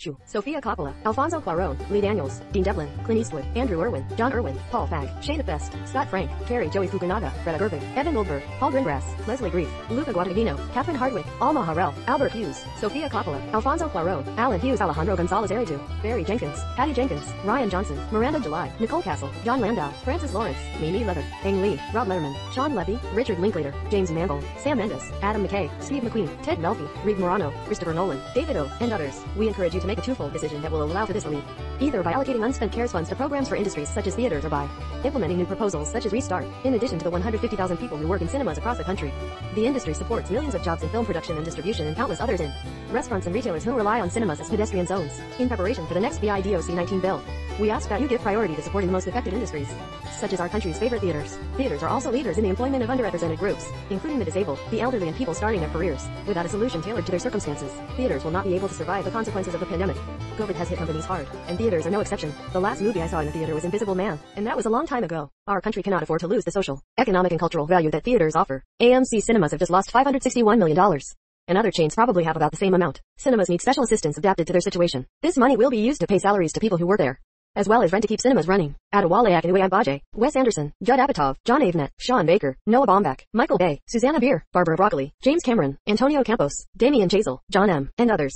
Chu, Sofia Coppola, Alfonso Cuaron, Lee Daniels, Dean Devlin, Clint Eastwood, Andrew Irwin, John Irwin, Paul Fag, Shane Best, Scott Frank, Carrie Joey Fukunaga, Greta Gerwig, Evan Goldberg, Paul Greengrass, Leslie Grief, Luca Guadagnino, Catherine Hardwick, Alma Harrell, Albert Hughes, Sofia Coppola, Alfonso Cuaron, Alan Hughes, Alejandro Gonzalez Arredu, Barry Jenkins, Patty Jenkins, Ryan Johnson, Miranda July, Nicole Castle, John Landau, Francis Lawrence, Mimi Leather, Ang Lee, Rob Letterman, Sean Levy, Richard Linklater, James Mangold, Sam Mendes, Adam McKay, Steve McQueen, Ted Melfi, Reed Morano, Christopher Nolan, David O, and others. We encourage you to make a twofold decision that will allow for this relief. Either by allocating unspent CARES funds to programs for industries such as theaters or by implementing new proposals such as Restart, in addition to the 150,000 people who work in cinemas across the country. The industry supports millions of jobs in film production and distribution and countless others in restaurants and retailers who rely on cinemas as pedestrian zones. In preparation for the next BIDOC 19 bill, we ask that you give priority to supporting the most affected industries, such as our country's favorite theaters. Theaters are also leaders in the employment of underrepresented groups, including the disabled, the elderly, and people starting their careers. Without a solution tailored to their circumstances, theaters will not be able to survive the consequences of the pandemic. COVID has hit companies hard, and theaters are no exception. The last movie I saw in the theater was Invisible Man, and that was a long time ago. Our country cannot afford to lose the social, economic, and cultural value that theaters offer. AMC cinemas have just lost $561 million. And other chains probably have about the same amount. Cinemas need special assistance adapted to their situation. This money will be used to pay salaries to people who work there, as well as rent to keep cinemas running. Adewale Akinwumi Agbaje, Wes Anderson, Judd Apatow, John Avnet, Sean Baker, Noah Baumbach, Michael Bay, Susanna Bier, Barbara Broccoli, James Cameron, Antonio Campos, Damian Chazelle, John M., and others.